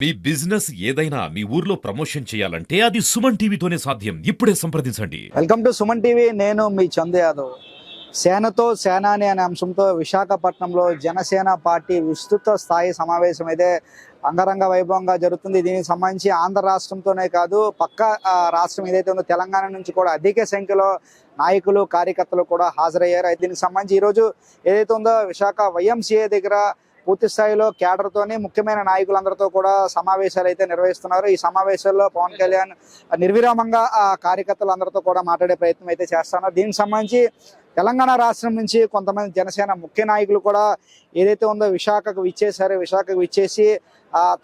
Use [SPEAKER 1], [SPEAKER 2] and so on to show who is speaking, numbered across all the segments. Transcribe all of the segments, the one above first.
[SPEAKER 1] మీ business ఏదైనా మీ ఊర్లో promotion చేయాలంటే అది సుమన్ టీవీతోనే సాధ్యం. ఇప్పుడే సంప్రదించండి.
[SPEAKER 2] Welcome to Suman TV. నేను మీ చందు యాదవ్. సేనతో సేనాని అనే అంశంతో విశాఖపట్నంలో జనసేన పార్టీ విస్తృత స్థాయి సమావేశం అయితే అంగరంగ వైభవంగా జరుగుతుంది. దీనికి సంబంధించి ఆంధ్ర రాష్ట్రంతోనే కాదు, పక్క రాష్ట్రం ఏదైతే ఉందో తెలంగాణ నుంచి కూడా అధిక సంఖ్యలో నాయకులు కార్యకర్తలు కూడా హాజరయ్యారు. దీనికి సంబంధించి ఈరోజు ఏదైతే ఉందో విశాఖ వైఎంసీఏ దగ్గర పూర్తి స్థాయిలో కేడర్తోనే ముఖ్యమైన నాయకులందరితో కూడా సమావేశాలు అయితే నిర్వహిస్తున్నారు. ఈ సమావేశాల్లో పవన్ కళ్యాణ్ నిర్విరామంగా కార్యకర్తలందరితో కూడా మాట్లాడే ప్రయత్నం అయితే చేస్తున్నారు. దీనికి సంబంధించి తెలంగాణ రాష్ట్రం నుంచి కొంతమంది జనసేన ముఖ్య నాయకులు కూడా ఏదైతే ఉందో విశాఖకు విచ్చేశారో, విశాఖకు విచ్చేసి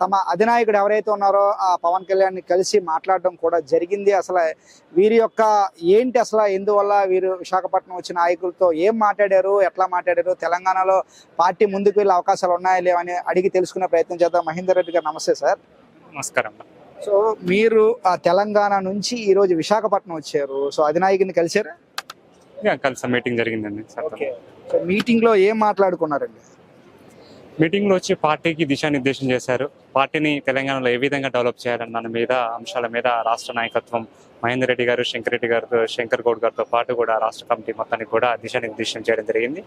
[SPEAKER 2] తమ అధినాయకుడు ఎవరైతే ఉన్నారో పవన్ కళ్యాణ్ని కలిసి మాట్లాడడం కూడా జరిగింది. అసలు వీరి యొక్క ఏంటి, అసలు ఎందువల్ల వీరు విశాఖపట్నం వచ్చిన నాయకులతో ఏం మాట్లాడారు, ఎట్లా మాట్లాడారు, తెలంగాణలో పార్టీ ముందుకు వెళ్ళే అవకాశాలు ఉన్నాయా లేవని అడిగి తెలుసుకునే ప్రయత్నం చేద్దాం. మహేందర్ రెడ్డి గారు, నమస్తే సార్.
[SPEAKER 3] నమస్కారం.
[SPEAKER 2] సో మీరు తెలంగాణ నుంచి ఈరోజు విశాఖపట్నం వచ్చారు. సో అధినాయకుడిని కలిసారా?
[SPEAKER 3] కలిసి మీటింగ్ జరిగిందండి.
[SPEAKER 2] సో మీటింగ్ లో ఏం మాట్లాడుకున్నారండి?
[SPEAKER 3] మీటింగ్ లో వచ్చి పార్టీకి దిశానిర్దేశం చేశారు. పార్టీని తెలంగాణలో ఏ విధంగా డెవలప్ చేయాలన్న దాని మీద అంశాల మీద రాష్ట్ర నాయకత్వం మహేందర్ రెడ్డి గారు, శంకర్ రెడ్డి గారితో, శంకర్ గౌడ్ గారితో పాటు కూడా రాష్ట్ర కమిటీ మొత్తానికి కూడా దిశానిర్దేశం చేయడం జరిగింది.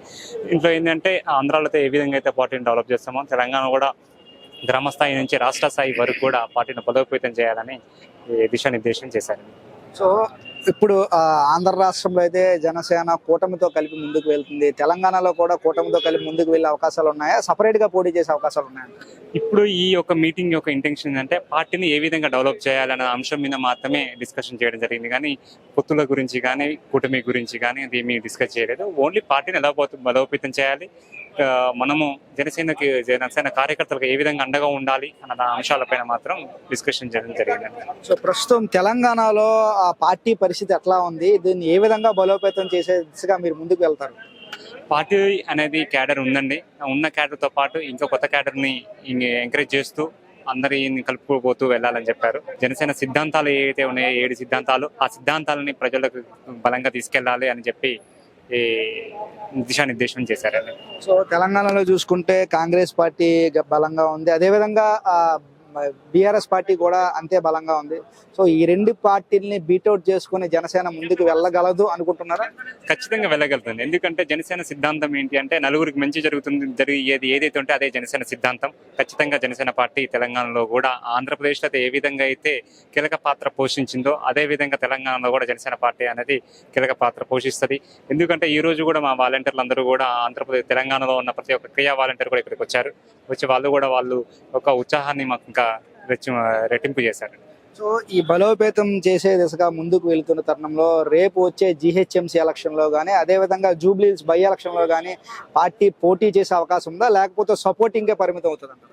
[SPEAKER 3] ఇంట్లో ఏంటంటే ఆంధ్రాలో ఏ విధంగా అయితే పార్టీని డెవలప్ చేస్తామో తెలంగాణ కూడా గ్రామ స్థాయి నుంచి రాష్ట్ర స్థాయి వరకు కూడా పార్టీని బలోపేతం చేయాలని దిశానిర్దేశం చేశారు.
[SPEAKER 2] సో ఇప్పుడు ఆంధ్ర రాష్ట్రంలో అయితే జనసేన కూటమితో కలిపి ముందుకు వెళ్తుంది. తెలంగాణలో కూడా కూటమితో కలిపి ముందుకు వెళ్ళే అవకాశాలు ఉన్నాయా? సపరేట్ గా పోటీ చేసే అవకాశాలు ఉన్నాయా?
[SPEAKER 3] ఇప్పుడు ఈ యొక్క మీటింగ్ యొక్క ఇంటెన్షన్ ఏంటంటే పార్టీని ఏ విధంగా డెవలప్ చేయాలనే అంశం మీద మాత్రమే డిస్కషన్ చేయడం జరిగింది. కానీ పొత్తుల గురించి కానీ కూటమి గురించి కానీ ఏమీ డిస్కస్ చేయలేదు. ఓన్లీ పార్టీని ఎలా బలోపేతం చేయాలి, మనము జనసేన కార్యకర్తలకు ఏ విధంగా అండగా ఉండాలి అన్న అంశాలపైన మాత్రం డిస్కషన్ చేయడం జరిగింది.
[SPEAKER 2] సో ప్రస్తుతం తెలంగాణలో ఆ పార్టీ పరిస్థితి ఎట్లా ఉంది? దీన్ని ఏ విధంగా బలోపేతం చేసే దిశగా మీరు ముందుకు వెళ్తారు?
[SPEAKER 3] పార్టీ అనేది క్యాడర్ ఉందండి. ఉన్న క్యాడర్తో పాటు ఇంకా కొత్త క్యాడర్ని ఎంకరేజ్ చేస్తూ అందరిని కలుపుకోబోతూ వెళ్ళాలని చెప్పారు. జనసేన సిద్ధాంతాలు ఏవైతే ఉన్నాయో 7 సిద్ధాంతాలు, ఆ సిద్ధాంతాలని ప్రజలకు బలంగా తీసుకెళ్లాలి అని చెప్పి దిశానిర్దేశం చేశారండి.
[SPEAKER 2] సో తెలంగాణలో చూసుకుంటే కాంగ్రెస్ పార్టీ బలంగా ఉంది, అదేవిధంగా బీఆర్ఎస్ పార్టీ కూడా అంతే బలంగా ఉంది. సో ఈ రెండు పార్టీల్ని బీట్అవుట్ చేసుకుని జనసేన ముందుకు వెళ్ళగలదు అనుకుంటున్నారా?
[SPEAKER 3] ఖచ్చితంగా వెళ్ళగలుగుతుంది. ఎందుకంటే జనసేన సిద్ధాంతం ఏంటి అంటే నలుగురికి మంచి జరిగేది ఏదైతే ఉంటే అదే జనసేన సిద్ధాంతం. ఖచ్చితంగా జనసేన పార్టీ తెలంగాణలో కూడా ఆంధ్రప్రదేశ్లో ఏ విధంగా అయితే కీలక పాత్ర పోషించిందో అదే విధంగా తెలంగాణలో కూడా జనసేన పార్టీ అనేది కీలక పాత్ర పోషిస్తుంది. ఎందుకంటే ఈ రోజు కూడా మా వాలంటీర్లు అందరూ కూడా ఆంధ్రప్రదేశ్ తెలంగాణలో ఉన్న ప్రతి ఒక్క క్రియా వాలంటీర్ కూడా ఇక్కడికి వచ్చారు. వచ్చి వాళ్ళు ఒక ఉత్సాహాన్ని మాకు ఇంకా రెట్టింపు చేశారు.
[SPEAKER 2] సో ఈ బలోపేతం చేసే దిశగా ముందుకు వెళ్తున్న తరుణంలో రేపు వచ్చే జిహెచ్ఎంసీ ఎలక్షన్లో కానీ అదేవిధంగా జూబ్లీహిల్స్ బై ఎలక్షన్లో కానీ పార్టీ పోటీ చేసే అవకాశం ఉందా, లేకపోతే సపోర్టింగే పరిమితం అవుతుందంట?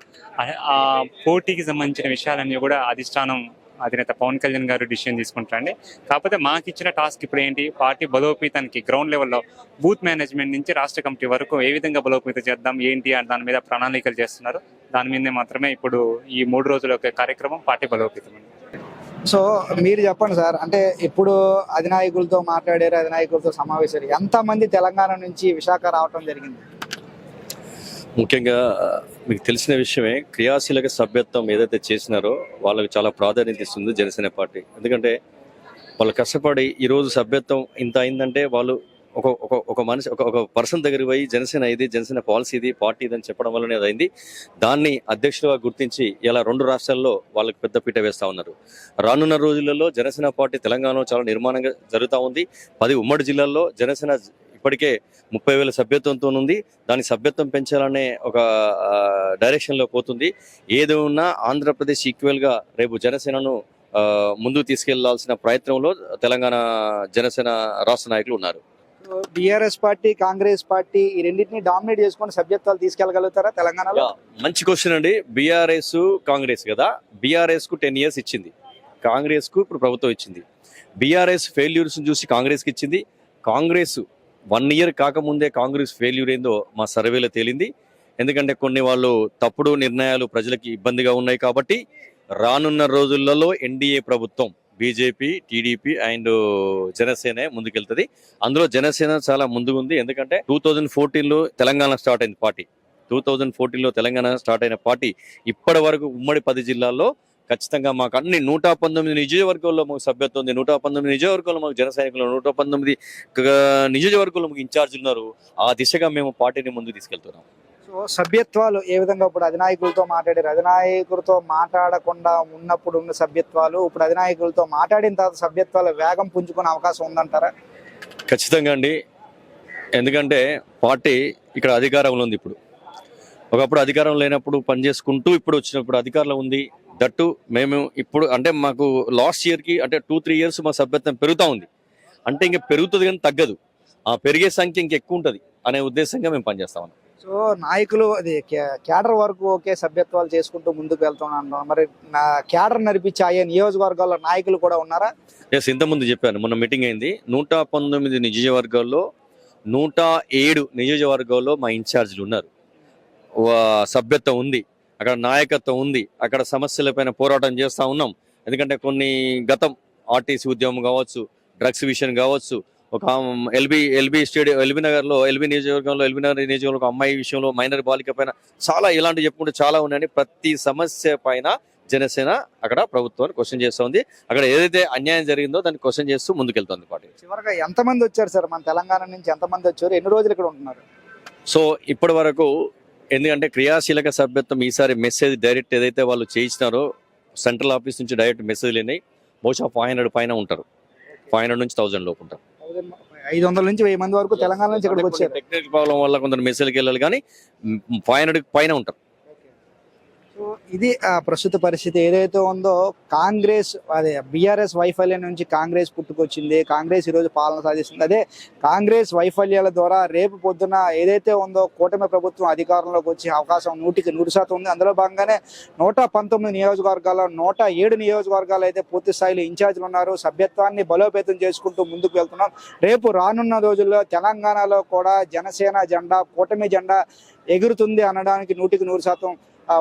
[SPEAKER 3] ఆ పోటీకి సంబంధించిన విషయాలన్నీ కూడా అధిష్టానం అధినేత పవన్ కళ్యాణ్ గారు డిసిషన్ తీసుకుంటారండి. కాకపోతే మాకు ఇచ్చిన టాస్క్ ఇప్పుడు ఏంటి, పార్టీ బలోపేతానికి గ్రౌండ్ లెవెల్లో బూత్ మేనేజ్మెంట్ నుంచి రాష్ట్ర కమిటీ వరకు ఏ విధంగా బలోపేతం చేద్దాం ఏంటి అని దాని మీద ప్రణాళికలు చేస్తున్నారు. దాని మీదే మాత్రమే ఇప్పుడు ఈ 3 రోజుల యొక్క కార్యక్రమం పార్టీ బలోపేతం.
[SPEAKER 2] సో మీరు చెప్పండి సార్, అంటే ఇప్పుడు అధినాయకులతో మాట్లాడారు, అధినాయకులతో సమావేశాలు, ఎంతమంది తెలంగాణ నుంచి విశాఖ రావటం జరిగింది?
[SPEAKER 4] ముఖ్యంగా మీకు తెలిసిన విషయమే, క్రియాశీలక సభ్యత్వం ఏదైతే చేసినారో వాళ్ళకి చాలా ప్రాధాన్యత ఇస్తుంది జనసేన పార్టీ. ఎందుకంటే వాళ్ళు కష్టపడి ఈరోజు సభ్యత్వం ఇంత అయిందంటే వాళ్ళు ఒక మనిషి ఒక పర్సన్ దగ్గరికి పోయి జనసేన ఇది, జనసేన పాలసీ ఇది, పార్టీ ఇది అని చెప్పడం వల్లనే అది అయింది. దాన్ని అధ్యక్షులుగా గుర్తించి ఇలా 2 రాష్ట్రాల్లో వాళ్ళకి పెద్ద పీట వేస్తూ ఉన్నారు. రానున్న రోజులలో జనసేన పార్టీ తెలంగాణలో చాలా నిర్మాణంగా జరుగుతూ ఉంది. 10 ఉమ్మడి జిల్లాల్లో జనసేన ఇప్పటికే 30,000 సభ్యత్వంతో ఉంది. దాని సభ్యత్వం పెంచాలనే ఒక డైరెక్షన్లో పోతుంది. ఏది ఉన్నా ఆంధ్రప్రదేశ్ ఈక్వల్గా రేపు జనసేనను ముందుకు తీసుకెళ్లాల్సిన ప్రయత్నంలో తెలంగాణ జనసేన రాష్ట్ర నాయకులు ఉన్నారు.
[SPEAKER 2] బీఆర్ఎస్ పార్టీ, కాంగ్రెస్ పార్టీ ఈ రెండింటిని డామినేట్ చేసుకుని సభ్యత్వాలు తీసుకెళ్లగలుగుతారా తెలంగాణలో?
[SPEAKER 4] మంచి క్వశ్చన్ అండి. బీఆర్ఎస్ కాంగ్రెస్ కదా, బీఆర్ఎస్ కు 10 years ఇచ్చింది, కాంగ్రెస్ కు ఇప్పుడు ప్రభుత్వం ఇచ్చింది. బీఆర్ఎస్ ఫెయిల్యూర్స్ చూసి కాంగ్రెస్ కి ఇచ్చింది. కాంగ్రెస్ 1 year కాకముందే కాంగ్రెస్ ఫెయిల్యూర్ ఏందో మా సర్వేలో తేలింది. ఎందుకంటే కొన్ని వాళ్ళు తప్పుడు నిర్ణయాలు ప్రజలకి ఇబ్బందిగా ఉన్నాయి కాబట్టి రానున్న రోజులలో ఎన్డీఏ ప్రభుత్వం బీజేపీ, టీడీపీ అండ్ జనసేన ముందుకెళ్తుంది. అందులో జనసేన చాలా ముందుగా ఉంది. ఎందుకంటే 2014లో తెలంగాణ స్టార్ట్ అయింది పార్టీ. 2014లో తెలంగాణ స్టార్ట్ అయిన పార్టీ ఇప్పటి వరకు ఉమ్మడి 10 జిల్లాల్లో ఖచ్చితంగా మాకు అన్ని 119 నియోజకవర్గాల్లో మాకు సభ్యత్వం ఉంది. 119 నియోజకవర్గాల్లో మాకు జన సైనికులు, 119 నియోజకవర్గాల్లో మాకు ఇన్ఛార్జ్ ఉన్నారు. ఆ దిశగా మేము పార్టీని ముందుకు తీసుకెళ్తున్నాం.
[SPEAKER 2] సో సభ్యత్వాలు ఏ విధంగా ఇప్పుడు అధినాయకులతో మాట్లాడారు, అధినాయకులతో మాట్లాడకుండా ఉన్నప్పుడు ఉన్న సభ్యత్వాలు ఇప్పుడు అధినాయకులతో మాట్లాడిన తర్వాత సభ్యత్వాలు వేగం పుంజుకునే అవకాశం ఉందంటారా?
[SPEAKER 4] ఖచ్చితంగా అండి. ఎందుకంటే పార్టీ ఇక్కడ అధికారంలో ఉంది. ఇప్పుడు ఒకప్పుడు అధికారం లేనప్పుడు పనిచేసుకుంటూ ఇప్పుడు వచ్చినప్పుడు అధికారంలో ఉంది. దట్టు మేము ఇప్పుడు అంటే మాకు లాస్ట్ ఇయర్కి అంటే 2-3 ఇయర్స్ మా సభ్యత్వం పెరుగుతూ ఉంది. అంటే ఇంకా పెరుగుతుంది కానీ తగ్గదు. ఆ పెరిగే సంఖ్య ఇంకెక్కువ ఉంటుంది అనే ఉద్దేశంగా మేము పనిచేస్తాం.
[SPEAKER 2] సో నాయకులు అది క్యాడర్ వరకు ఒకే సభ్యత్వాలు చేసుకుంటూ ముందుకు వెళ్తున్నాను. మరి నా క్యాడర్ నడిపించే ఆయా నియోజకవర్గాల్లో నాయకులు కూడా ఉన్నారా?
[SPEAKER 4] ఎస్, ఇంతకుముందు చెప్పాను, మొన్న మీటింగ్ అయింది. 119 నియోజకవర్గాల్లో 107 నియోజకవర్గాల్లో మా ఇన్ఛార్జీలు ఉన్నారు. సభ్యత్వం ఉంది, అక్కడ నాయకత్వం ఉంది, అక్కడ సమస్యలపైన పోరాటం చేస్తూ ఉన్నాం. ఎందుకంటే కొన్ని గతం ఆర్టీసీ ఉద్యమం కావచ్చు, డ్రగ్స్ విషయం కావచ్చు, ఒక ఎల్బీ నగర్లో ఎల్బీ నియోజకవర్గంలో ఒక అమ్మాయి విషయంలో మైనర్ బాలిక పైన చాలా ఇలాంటి చెప్పుకుంటే చాలా ఉన్నాయని ప్రతి సమస్య పైన జనసేన అక్కడ ప్రభుత్వాన్ని క్వశ్చన్ చేస్తూ ఉంది. అక్కడ ఏదైతే అన్యాయం జరిగిందో దాన్ని క్వశ్చన్ చేస్తూ ముందుకెళ్తుంది పార్టీ.
[SPEAKER 2] చివరిగా ఎంతమంది వచ్చారు సార్ మన తెలంగాణ నుంచి? ఎంతమంది వచ్చారు? ఎన్ని రోజులు ఇక్కడ ఉంటున్నారు?
[SPEAKER 4] సో ఇప్పటి వరకు ఎందుకంటే క్రియాశీలక సభ్యత్వం ఈసారి మెసేజ్ డైరెక్ట్ ఏదైతే వాళ్ళు చేయించినారో సెంట్రల్ ఆఫీస్ నుంచి డైరెక్ట్ మెసేజ్లు అయినాయి. బహుశా 500 పైన ఉంటారు. 500 నుంచి 1000 లోపు ఉంటారు.
[SPEAKER 2] 500 నుంచి 1000 మంది వరకు తెలంగాణ నుంచి ఇక్కడికి వచ్చారు.
[SPEAKER 4] టెక్నికల్ ప్రాబ్లం వల్ల కొందరు మెసేజ్కి వెళ్ళాలి కానీ 500 పైన ఉంటారు.
[SPEAKER 2] సో ఇది ప్రస్తుత పరిస్థితి ఏదైతే ఉందో, కాంగ్రెస్ అదే బీఆర్ఎస్ వైఫల్యం నుంచి కాంగ్రెస్ పుట్టుకొచ్చింది. కాంగ్రెస్ ఈరోజు పాలన సాధిస్తుంది. అదే కాంగ్రెస్ వైఫల్యాల ద్వారా రేపు పొద్దున ఏదైతే ఉందో కూటమి ప్రభుత్వం అధికారంలోకి వచ్చే అవకాశం 100% ఉంది. అందులో భాగంగానే 119 నియోజకవర్గాల్లో 107 నియోజకవర్గాలు అయితే పూర్తి స్థాయిలో ఇన్ఛార్జీలు ఉన్నారు. సభ్యత్వాన్ని బలోపేతం చేసుకుంటూ ముందుకు వెళ్తున్నాం. రేపు రానున్న రోజుల్లో తెలంగాణలో కూడా జనసేన జెండా, కూటమి జెండా ఎగురుతుంది అనడానికి 100%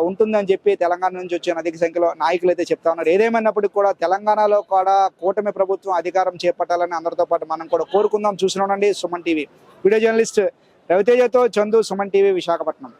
[SPEAKER 2] ఉంటుందని చెప్పి తెలంగాణ నుంచి వచ్చిన అధిక సంఖ్యలో నాయకులు అయితే చెప్తా ఉన్నారు. ఏదేమైనప్పటికీ కూడా తెలంగాణలో కూడా కూటమి ప్రభుత్వం అధికారం చేపట్టాలని అందరితో పాటు మనం కూడా కోరుకుందాం. చూస్తున్నానండి సుమన్ టీవీ వీడియో జర్నలిస్ట్ రవితేజతో చందు, సుమన్ టీవీ, విశాఖపట్నం.